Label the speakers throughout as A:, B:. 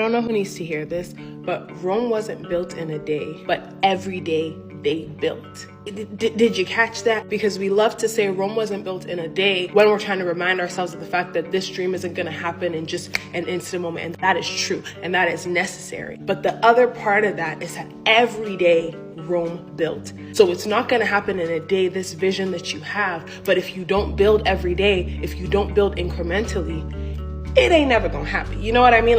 A: don't know who needs to hear this, but Rome wasn't built in a day, but every day they built. Did you catch that? Because we love to say Rome wasn't built in a day when we're trying to remind ourselves of the fact that this dream isn't going to happen in just an instant moment. And that is true. And that is necessary. But the other part of that is that every day Rome built. So it's not going to happen in a day, this vision that you have. But if you don't build every day, if you don't build incrementally, it ain't never gonna happen. You know what I mean?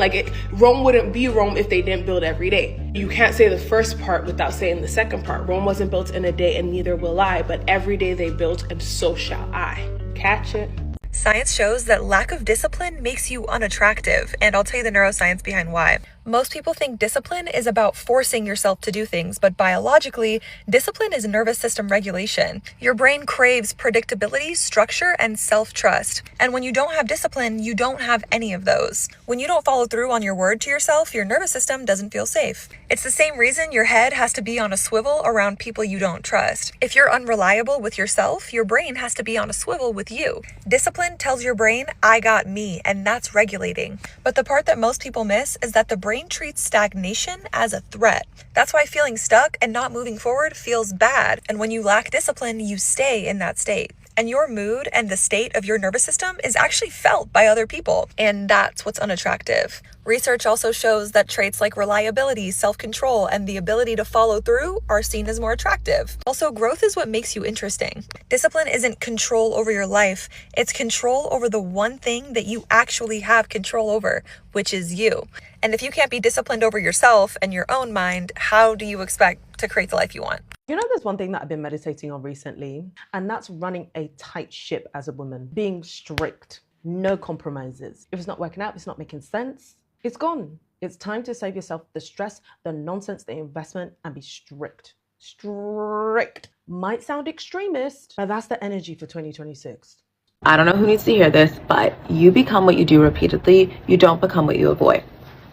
A: Rome wouldn't be Rome if they didn't build every day. You can't say the first part without saying the second part. Rome wasn't built in a day, and neither will I, but every day they built, and so shall I. Catch it?
B: Science shows that lack of discipline makes you unattractive, and I'll tell you the neuroscience behind why. Most people think discipline is about forcing yourself to do things, but biologically, discipline is nervous system regulation. Your brain craves predictability, structure, and self-trust. And when you don't have discipline, you don't have any of those. When you don't follow through on your word to yourself, your nervous system doesn't feel safe. It's the same reason your head has to be on a swivel around people you don't trust. If you're unreliable with yourself, your brain has to be on a swivel with you. Discipline tells your brain, I got me, and that's regulating. But the part that most people miss is that the brain treats stagnation as a threat. That's why feeling stuck and not moving forward feels bad. And when you lack discipline, you stay in that state. And your mood and the state of your nervous system is actually felt by other people. And that's what's unattractive. Research also shows that traits like reliability, self-control, and the ability to follow through are seen as more attractive. Also, growth is what makes you interesting. Discipline isn't control over your life. It's control over the one thing that you actually have control over, which is you. And if you can't be disciplined over yourself and your own mind, how do you expect to create the life you want?
C: You know, there's one thing that I've been meditating on recently, and that's running a tight ship as a woman, being strict, no compromises. If it's not working out, if it's not making sense, it's gone. It's time to save yourself the stress, the nonsense, the investment, and be strict. Strict. Might sound extremist, but that's the energy for 2026.
D: I don't know who needs to hear this, but you become what you do repeatedly. You don't become what you avoid.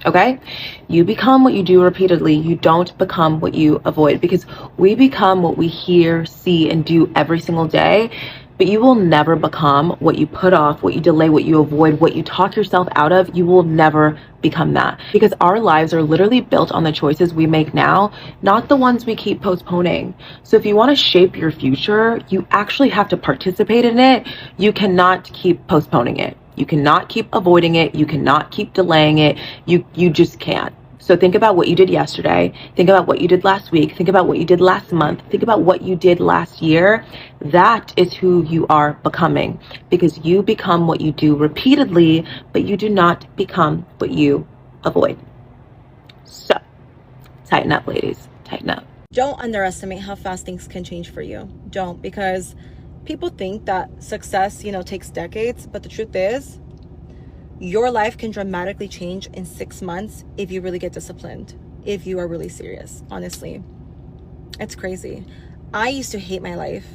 D: Okay? You become what you do repeatedly. You don't become what you avoid, because we become what we hear, see, and do every single day. But you will never become what you put off, what you delay, what you avoid, what you talk yourself out of. You will never become that, because our lives are literally built on the choices we make now, not the ones we keep postponing. So if you want to shape your future, you actually have to participate in it. You cannot keep postponing it. You cannot keep avoiding it. You cannot keep delaying it. You just can't. So think about what you did yesterday. Think about what you did last week. Think about what you did last month. Think about what you did last year. That is who you are becoming, because you become what you do repeatedly, but you do not become what you avoid. So tighten up, ladies. Tighten up.
E: Don't underestimate how fast things can change for you. Don't, because people think that success, takes decades, but the truth is, your life can dramatically change in 6 months if you really get disciplined, if you are really serious, honestly. It's crazy. I used to hate my life.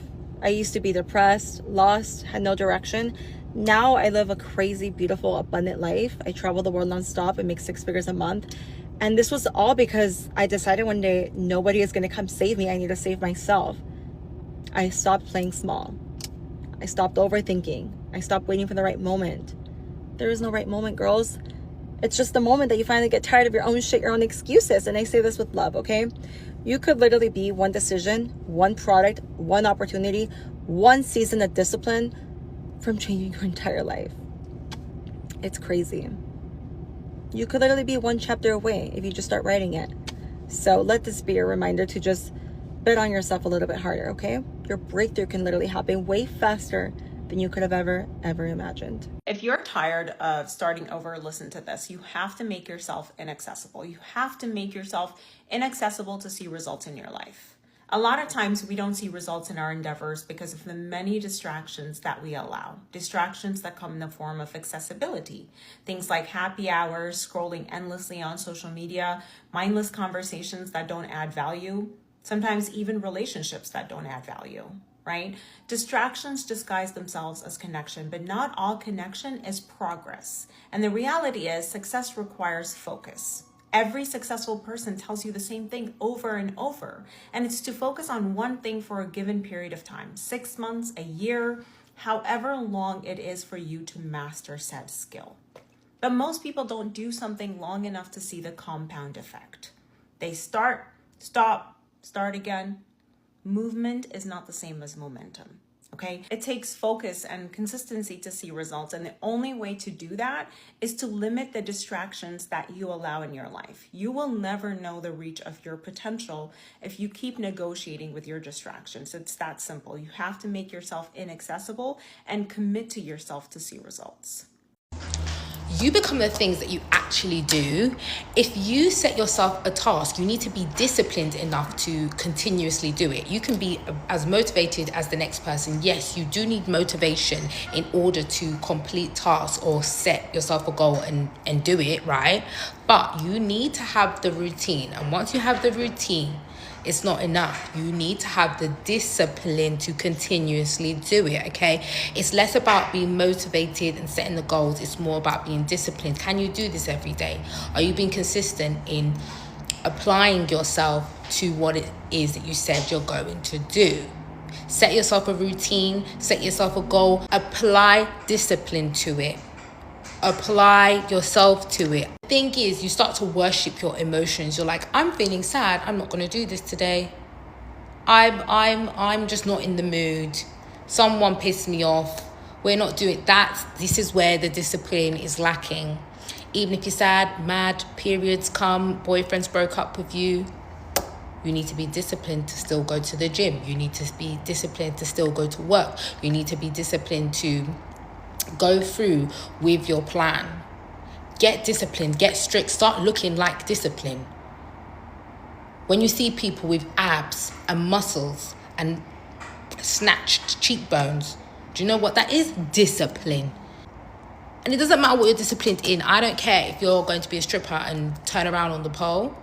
E: I used to be depressed, lost, had no direction. Now I live a crazy, beautiful, abundant life. I travel the world nonstop and make 6 figures a month. And this was all because I decided one day nobody is going to come save me. I need to save myself. I stopped playing small. I stopped overthinking. I stopped waiting for the right moment. There is no right moment, girls. It's just the moment that you finally get tired of your own shit, your own excuses. And I say this with love, okay? You could literally be one decision, one product, one opportunity, one season of discipline from changing your entire life. It's crazy. You could literally be one chapter away if you just start writing it. So let this be a reminder to just bet on yourself a little bit harder, okay? Your breakthrough can literally happen way faster than you could have ever imagined.
F: If you're tired of starting over, listen to this. You have to make yourself inaccessible. You have to make yourself inaccessible to see results in your life. A lot of times we don't see results in our endeavors because of the many distractions that we allow. Distractions that come in the form of accessibility. Things like happy hours, scrolling endlessly on social media, mindless conversations that don't add value, sometimes even relationships that don't add value. Right? Distractions disguise themselves as connection, but not all connection is progress. And the reality is success requires focus. Every successful person tells you the same thing over and over. And it's to focus on one thing for a given period of time, 6 months, a year, however long it is for you to master said skill. But most people don't do something long enough to see the compound effect. They start, stop, start again. Movement is not the same as momentum. Okay, it takes focus and consistency to see results. And the only way to do that is to limit the distractions that you allow in your life. You will never know the reach of your potential if you keep negotiating with your distractions. It's that simple. You have to make yourself inaccessible and commit to yourself to see results.
G: You become the things that you actually do. If you set yourself a task, you need to be disciplined enough to continuously do it. You can be as motivated as the next person. Yes, you do need motivation in order to complete tasks or set yourself a goal and do it, right? But you need to have the routine. And once you have the routine, it's not enough. You need to have the discipline to continuously do it, okay? It's less about being motivated and setting the goals. It's more about being disciplined. Can you do this every day? Are you being consistent in applying yourself to what it is that you said you're going to do? Set yourself a routine, set yourself a goal, apply discipline to it. Apply yourself to it. The thing is, you start to worship your emotions. You're like, I'm feeling sad. I'm not going to do this today. I'm just not in the mood. Someone pissed me off. We're not doing that. This is where the discipline is lacking. Even if you're sad, mad, periods come, boyfriends broke up with you, you need to be disciplined to still go to the gym. You need to be disciplined to still go to work. You need to be disciplined to go through with your plan. Get disciplined, get strict, start looking like discipline. When you see people with abs and muscles and snatched cheekbones, do you know what that is? Discipline. And it doesn't matter what you're disciplined in. I don't care if you're going to be a stripper and turn around on the pole.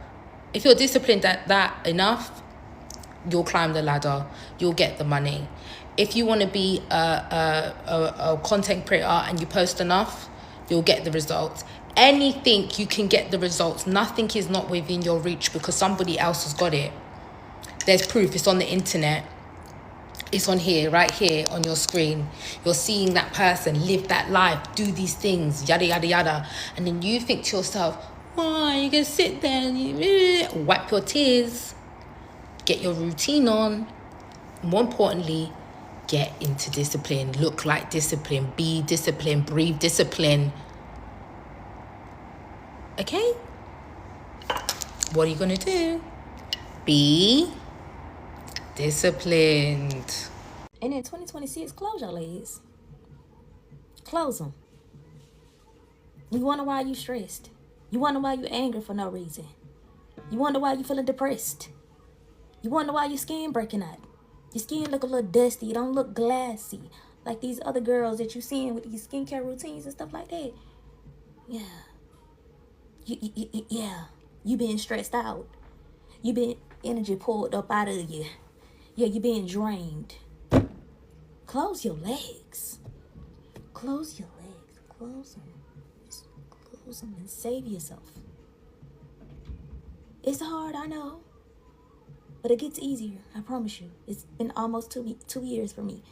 G: If you're disciplined at that enough, you'll climb the ladder, you'll get the money. If you want to be a content creator and you post enough, you'll get the results. Anything, you can get the results. Nothing is not within your reach because somebody else has got it. There's proof. It's on the internet. It's on here, right here on your screen. You're seeing that person live that life, do these things, yada, yada, yada. And then you think to yourself, why? You can sit there and wipe your tears. Get your routine on. More importantly, get into discipline. Look like discipline. Be disciplined. Breathe discipline. Okay? What are you going to do? Be disciplined.
H: And in 2026, close your legs. Close them. You wonder why you stressed. You wonder why you angry for no reason. You wonder why you feeling depressed. You wonder why your skin breaking out. Your skin look a little dusty. It don't look glassy like these other girls that you seeing with these skincare routines and stuff like that. Yeah. Yeah. You been stressed out. You been energy pulled up out of you. Yeah, you been drained. Close your legs. Close your legs. Close them. Just close them and save yourself. It's hard, I know. But it gets easier, I promise you. It's been almost 2 years for me.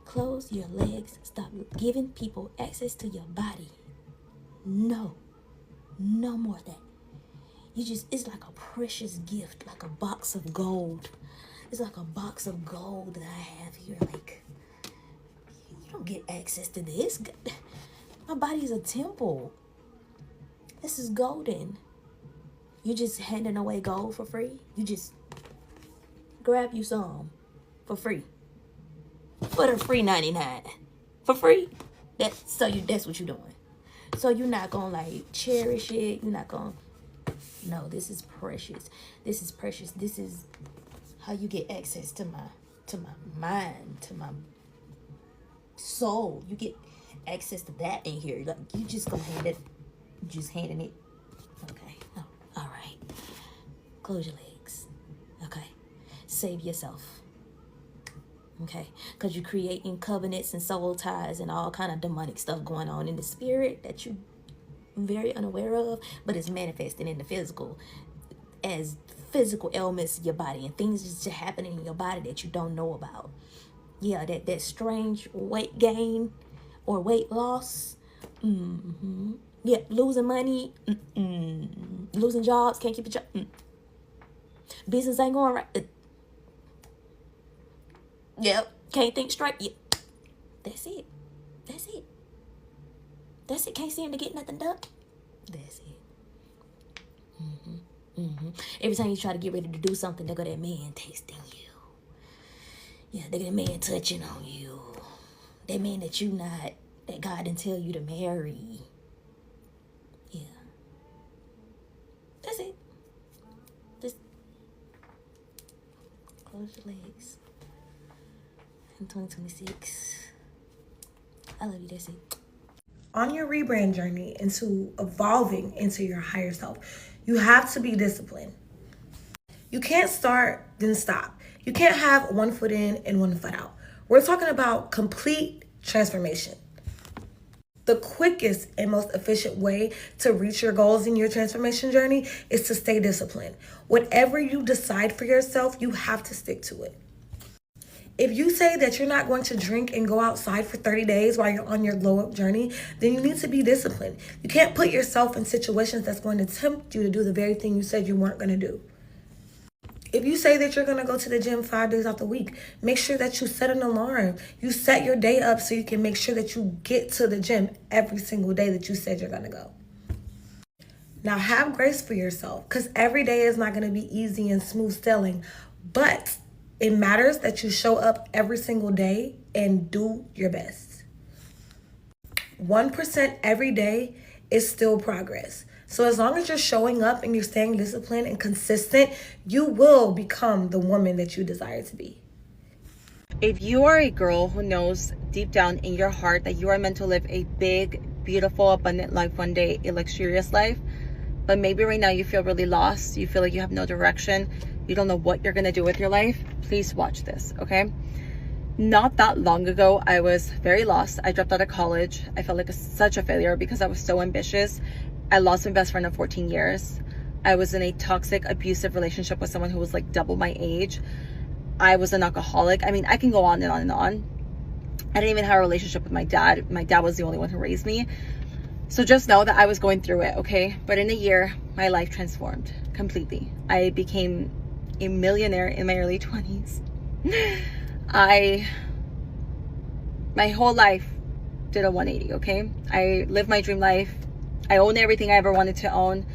H: Close your legs. Stop giving people access to your body. No more of that. It's like a precious gift, like a box of gold. It's like a box of gold that I have here. Like, you don't get access to this. My body is a temple. This is golden. You just handing away gold for free? You just grab you some for free. For the free 99. For free? That's what you're doing. So you're not gonna like cherish it. You're not gonna. No, this is precious. This is precious. This is how you get access to my mind, to my soul. You get access to that in here. Like, you just gonna hand it. Just handing it. Okay. Oh, all right. Close your legs. Okay. Save yourself. Okay, because you're creating covenants and soul ties and all kind of demonic stuff going on in the spirit that you're very unaware of, but it's manifesting in the physical as physical ailments in your body and things just happening in your body that you don't know about. Yeah, that strange weight gain or weight loss Yeah, losing money, losing jobs, can't keep a job. Business ain't going right. Yep, can't think straight. Yep. That's it. That's it. That's it. Can't seem to get nothing done. That's it. Every time you try to get ready to do something, they go that man tasting you. Yeah, they got that man touching on you. That man that God didn't tell you to marry. Yeah. That's it. Just close your legs. In 2026. I love you, that's it.
I: On your rebrand journey into evolving into your higher self, you have to be disciplined. You can't start, then stop. You can't have one foot in and one foot out. We're talking about complete transformation. The quickest and most efficient way to reach your goals in your transformation journey is to stay disciplined. Whatever you decide for yourself, you have to stick to it. If you say that you're not going to drink and go outside for 30 days while you're on your glow up journey, then you need to be disciplined. You can't put yourself in situations that's going to tempt you to do the very thing you said you weren't going to do. If you say that you're going to go to the gym 5 days out the week, make sure that you set an alarm. You set your day up so you can make sure that you get to the gym every single day that you said you're going to go. Now have grace for yourself, because every day is not going to be easy and smooth sailing, but it matters that you show up every single day and do your best. 1% every day is still progress. So as long as you're showing up and you're staying disciplined and consistent, you will become the woman that you desire to be.
E: If you are a girl who knows deep down in your heart that you are meant to live a big, beautiful, abundant life one day, a luxurious life, but maybe right now you feel really lost, you feel like you have no direction, you don't know what you're gonna do with your life, please watch this, okay? Not that long ago, I was very lost. I dropped out of college. I felt like such a failure because I was so ambitious. I lost my best friend of 14 years. I was in a toxic, abusive relationship with someone who was like double my age. I was an alcoholic. I mean, I can go on and on and on. I didn't even have a relationship with my dad. My dad was the only one who raised me. So just know that I was going through it, okay? But in a year, my life transformed completely. I became a millionaire in my early 20s. My whole life did a 180, okay? I lived my dream life. I own everything I ever wanted to own.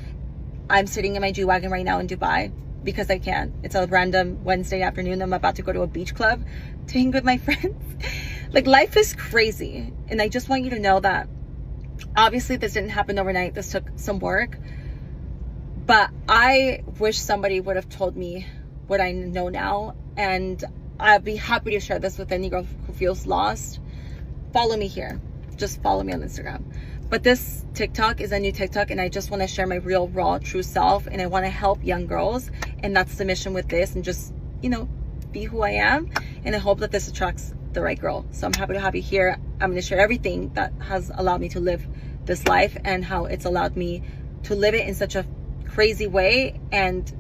E: I'm sitting in my G-Wagon right now in Dubai because I can. It's a random Wednesday afternoon. I'm about to go to a beach club to hang with my friends. Like, life is crazy. And I just want you to know that obviously this didn't happen overnight. This took some work. But I wish somebody would have told me what I know now. And I'd be happy to share this with any girl who feels lost. Follow me here. Just follow me on Instagram. But this TikTok is a new TikTok, and I just want to share my real, raw, true self, and I want to help young girls, and that's the mission with this, and just, you know, be who I am, and I hope that this attracts the right girl. So I'm happy to have you here. I'm going to share everything that has allowed me to live this life and how it's allowed me to live it in such a crazy way and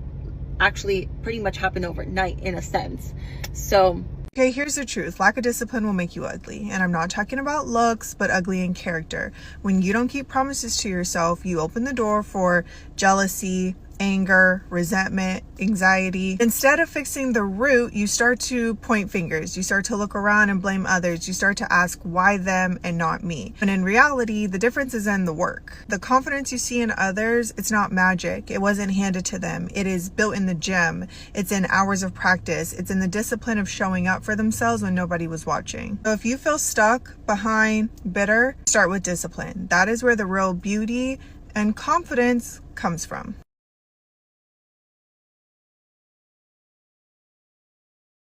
E: actually pretty much happen overnight in a sense. So
J: okay, here's the truth. Lack of discipline will make you ugly. And I'm not talking about looks, but ugly in character. When you don't keep promises to yourself, you open the door for jealousy, anger, resentment, anxiety. Instead of fixing the root, you start to point fingers. You start to look around and blame others. You start to ask why them and not me. And in reality, the difference is in the work. The confidence you see in others, it's not magic. It wasn't handed to them. It is built in the gym. It's in hours of practice. It's in the discipline of showing up for themselves when nobody was watching. So if you feel stuck, behind, bitter, start with discipline. That is where the real beauty and confidence comes from.